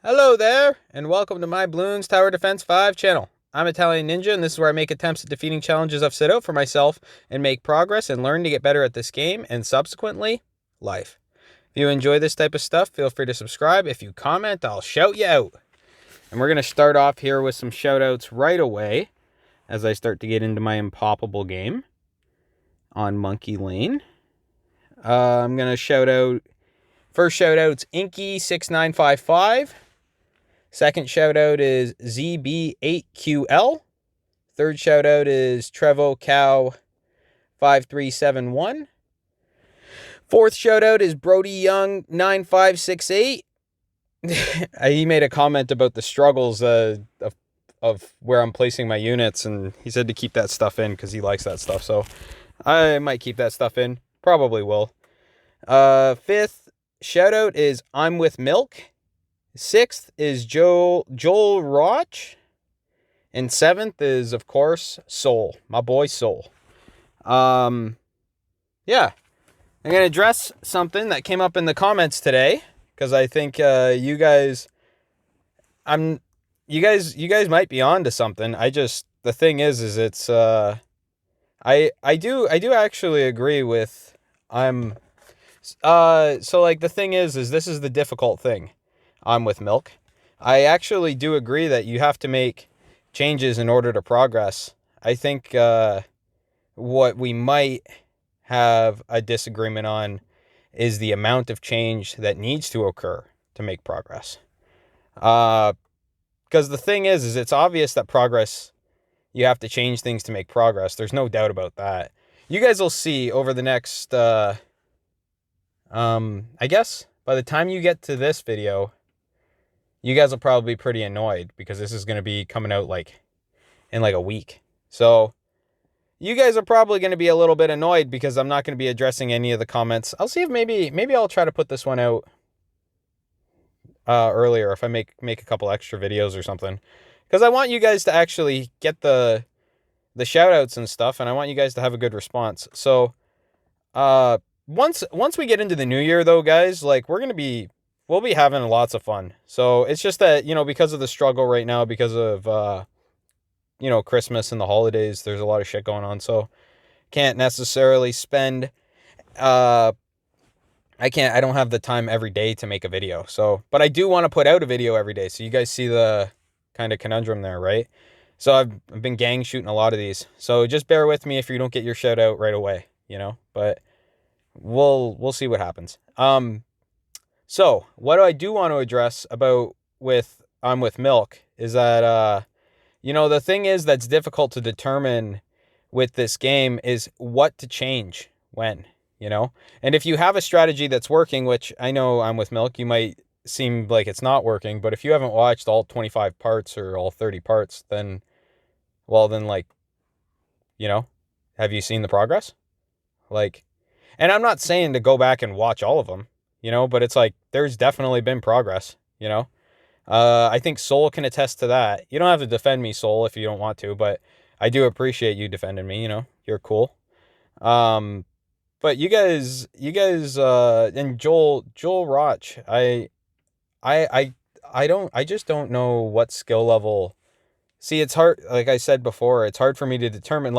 Hello there, and welcome to my Bloons Tower Defense 5 channel. I'm Italian Ninja, and this is where I make attempts at defeating challenges I've set out for myself and make progress and learn to get better at this game and subsequently, life. If you enjoy this type of stuff, feel free to subscribe. If you comment, I'll shout you out. And we're going to start off here with some shout outs right away as I start to get into my Impoppable game on Monkey Lane. I'm going to shout out, first shout out's Inky6955. Second shout out is ZB8QL. Third shout out is TrevoCow5371. Fourth shout out is Brody Young9568. He made a comment about the struggles of where I'm placing my units, and he said to keep that stuff in because he likes that stuff. So I might keep that stuff in. Probably will. Fifth shout out is I'm with Milk. Sixth is Joel Roch. And seventh is, of course, Soul. My boy Soul. Yeah. I'm going to address something that came up in the comments today, because I think you guys might be on to something. The thing is it's I do actually agree with so like the thing is this is the difficult thing. I'm with Milk. I actually do agree that you have to make changes in order to progress. I think what we might have a disagreement on is the amount of change that needs to occur to make progress. Because the thing is it's obvious that progress, you have to change things to make progress. There's no doubt about that. You guys will see over the next, I guess by the time you get to this video, you guys will probably be pretty annoyed because this is going to be coming out in a week. So you guys are probably going to be a little bit annoyed because I'm not going to be addressing any of the comments. I'll see if maybe I'll try to put this one out earlier if I make a couple extra videos or something, because I want you guys to actually get the shout outs and stuff, and I want you guys to have a good response. So once we get into the new year though, guys, like we'll be having lots of fun. So it's just that, because of the struggle right now, because of Christmas and the holidays, there's a lot of shit going on. So can't necessarily spend, I don't have the time every day to make a video. So, but I do want to put out a video every day. So you guys see the kind of conundrum there, right? So I've been gang shooting a lot of these. So just bear with me if you don't get your shout out right away, but we'll see what happens. So what I do want to address about I'm with Milk is that, the thing is that's difficult to determine with this game is what to change when, and if you have a strategy that's working, which I know I'm with Milk, you might seem like it's not working, but if you haven't watched all 25 parts or all 30 parts, then have you seen the progress? And I'm not saying to go back and watch all of them, but it's like, there's definitely been progress, I think Soul can attest to that. You don't have to defend me, Soul, if you don't want to, but I do appreciate you defending me, you're cool. But you guys, and Joel Roch, I just don't know what skill level. See, it's hard. Like I said before, it's hard for me to determine,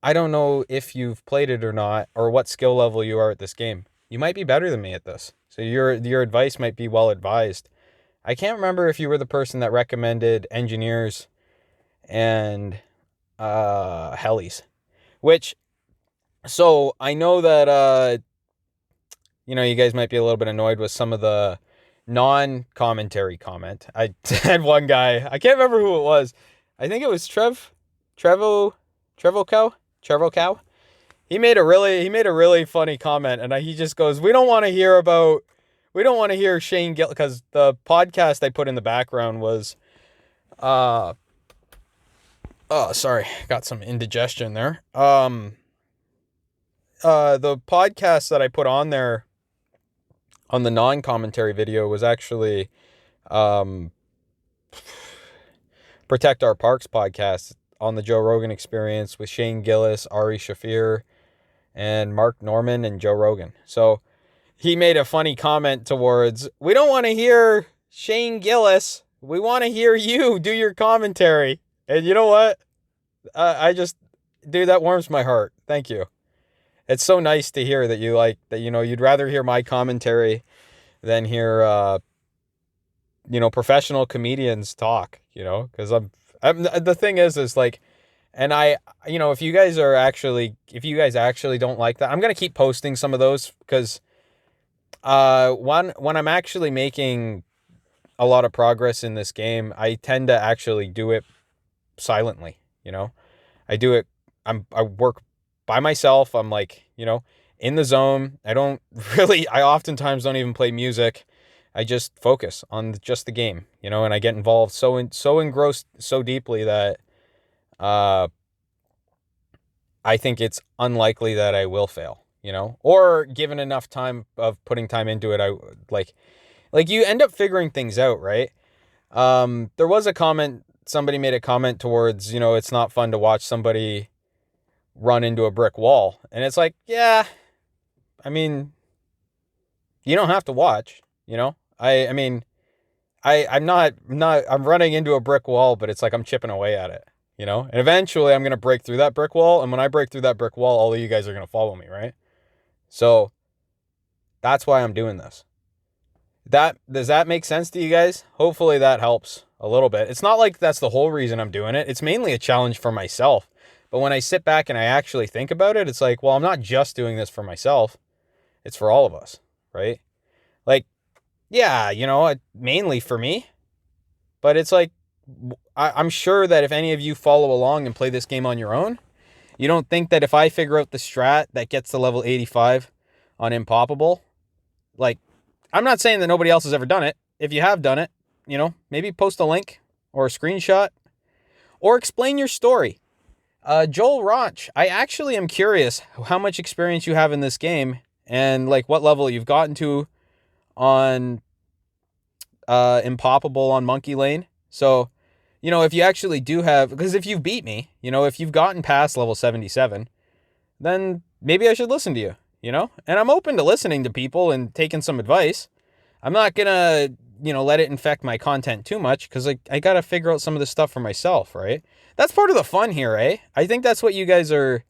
I don't know if you've played it or not, or what skill level you are at this game. You might be better than me at this. So your advice might be well advised. I can't remember if you were the person that recommended engineers and helis, so I know that, you guys might be a little bit annoyed with some of the non-commentary comment. I had one guy, I can't remember who it was. I think it was Trevo Cow. He made a really funny comment, and he just goes, we don't want to hear Shane Gill, because the podcast I put in the background was, sorry, got some indigestion there. The podcast that I put on there on the non-commentary video was actually, Protect Our Parks podcast on the Joe Rogan Experience with Shane Gillis, Ari Shafir, and Mark Norman and Joe Rogan. So he made a funny comment towards, we don't want to hear Shane Gillis. We want to hear you do your commentary. And you know what? Dude, that warms my heart. Thank you. It's so nice to hear that you like, that, you'd rather hear my commentary than hear, professional comedians talk, because the thing is like, and if you guys actually don't like that, I'm going to keep posting some of those because, when I'm actually making a lot of progress in this game, I tend to actually do it silently, I do it, I work by myself. I'm like, in the zone. I oftentimes don't even play music. I just focus on just the game, and I get involved so engrossed so deeply that, I think it's unlikely that I will fail, or given enough time of putting time into it, I like you end up figuring things out, right? There was a comment, somebody made a comment towards, it's not fun to watch somebody run into a brick wall. And it's like, yeah, I mean, you don't have to watch, I'm running into a brick wall, but it's like I'm chipping away at it, and eventually I'm going to break through that brick wall. And when I break through that brick wall, all of you guys are going to follow me, right? So that's why I'm doing this. Does that make sense to you guys? Hopefully that helps a little bit. It's not like that's the whole reason I'm doing it. It's mainly a challenge for myself. But when I sit back and I actually think about it, it's like, well, I'm not just doing this for myself. It's for all of us, right? Like, yeah, mainly for me. But it's like, I'm sure that if any of you follow along and play this game on your own, you don't think that if I figure out the strat that gets to level 85 on Impoppable, like, I'm not saying that nobody else has ever done it. If you have done it, maybe post a link or a screenshot or explain your story. Joel Roch, I actually am curious how much experience you have in this game and like what level you've gotten to on Impoppable on Monkey Lane. So, if you actually do have, because if you've beat me, if you've gotten past level 77, then maybe I should listen to you, and I'm open to listening to people and taking some advice. I'm not going to, let it infect my content too much because I got to figure out some of this stuff for myself, right? That's part of the fun here, eh? I think that's what you guys are,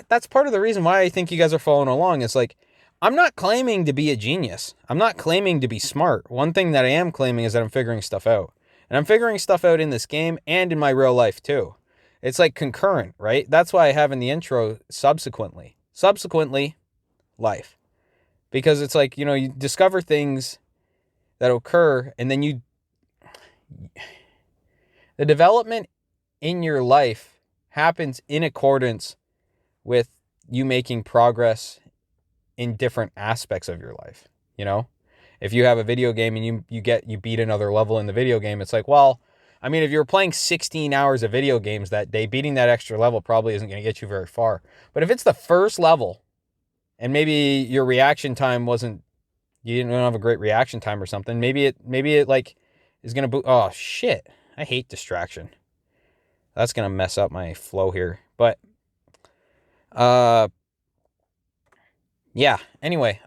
that's part of the reason why I think you guys are following along. It's like, I'm not claiming to be a genius. I'm not claiming to be smart. One thing that I am claiming is that I'm figuring stuff out. And I'm figuring stuff out in this game and in my real life too. It's like concurrent, right? That's why I have in the intro subsequently. Subsequently, life. Because it's like, you discover things that occur and then the development in your life happens in accordance with you making progress in different aspects of your life. If you have a video game and you beat another level in the video game, it's like, well, I mean, if you're playing 16 hours of video games that day, beating that extra level probably isn't going to get you very far. But if it's the first level and maybe your reaction time you didn't have a great reaction time or something, maybe it like is going to oh shit. I hate distraction. That's going to mess up my flow here. But, yeah, anyway,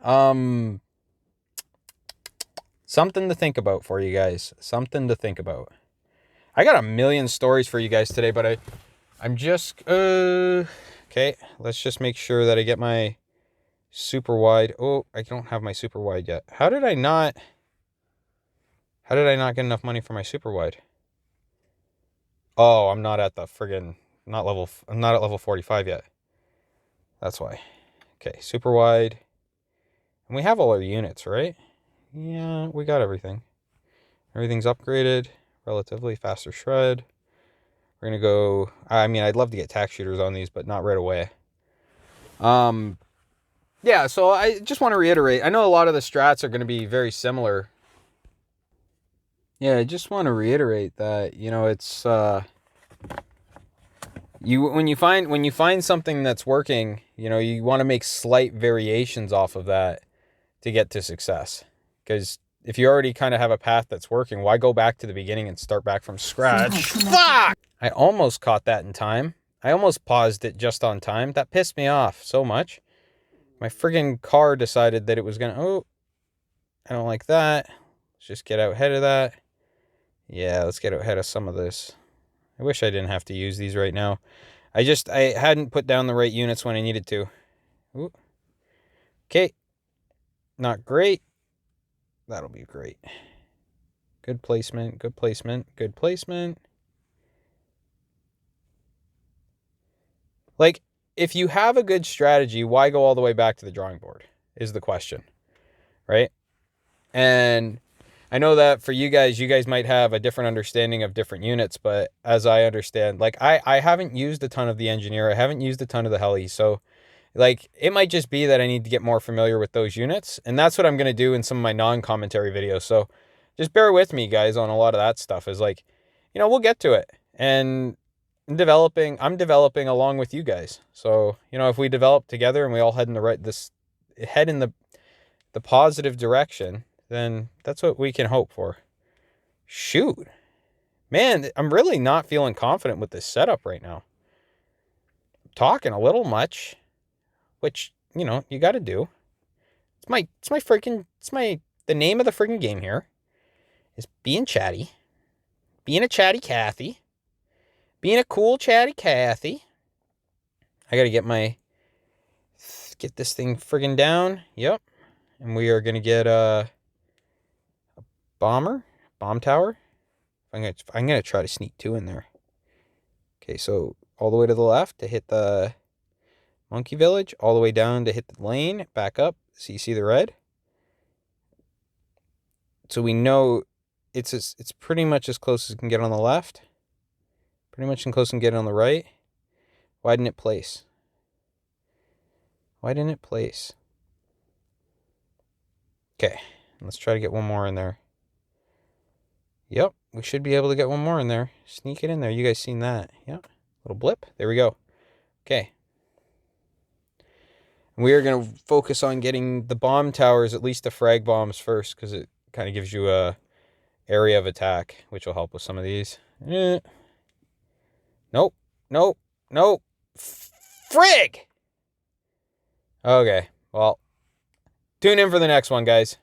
something to think about for you guys. Something to think about. I got a million stories for you guys today, but I'm just, okay, let's just make sure that I get my super wide. Oh, I don't have my super wide yet. How did I not get enough money for my super wide? Oh, I'm not at the friggin', I'm not at level 45 yet. That's why. Okay, super wide. And we have all our units, right? Yeah, we got everything. Everything's upgraded. Relatively faster shred. We're going to go, I mean, I'd love to get tack shooters on these, but not right away. Yeah, so I just want to reiterate. I know a lot of the strats are going to be very similar. Yeah, I just want to reiterate that, it's when you find something that's working, you want to make slight variations off of that to get to success. Because if you already kind of have a path that's working, why go back to the beginning and start back from scratch? Fuck! I almost caught that in time. I almost paused it just on time. That pissed me off so much. My friggin' car decided that it was gonna... Oh, I don't like that. Let's just get out ahead of that. Yeah, let's get out ahead of some of this. I wish I didn't have to use these right now. I hadn't put down the right units when I needed to. Ooh. Okay. Not great. That'll be great. Good placement, good placement, good placement. Like, if you have a good strategy, why go all the way back to the drawing board is the question, right? And I know that for you guys might have a different understanding of different units, but as I understand, like, I haven't used a ton of the engineer. I haven't used a ton of the heli. So, like, it might just be that I need to get more familiar with those units. And that's what I'm going to do in some of my non-commentary videos. So just bear with me, guys, on a lot of that stuff. Is like, we'll get to it. And I'm developing along with you guys. So, if we develop together and we all head in the positive direction, then that's what we can hope for. Shoot. Man, I'm really not feeling confident with this setup right now. I'm talking a little much, which, you got to do. The name of the freaking game here is being chatty, being a chatty Cathy, being a cool chatty Cathy. I got to get this thing friggin' down. Yep. And we are going to get a bomb tower. I'm going to try to sneak 2 in there. Okay, so all the way to the left to hit the monkey village, all the way down to hit the lane, back up, so you see the red. So we know it's pretty much as close as it can get on the left. Pretty much as close as it can get on the right. Why didn't it place? Why didn't it place? Okay, let's try to get one more in there. Yep, we should be able to get one more in there. Sneak it in there. You guys seen that? Yep. Little blip. There we go. Okay. We are going to focus on getting the bomb towers, at least the frag bombs first, because it kind of gives you a area of attack, which will help with some of these. Nope. Nope. Nope. Frig! Okay. Well, tune in for the next one, guys.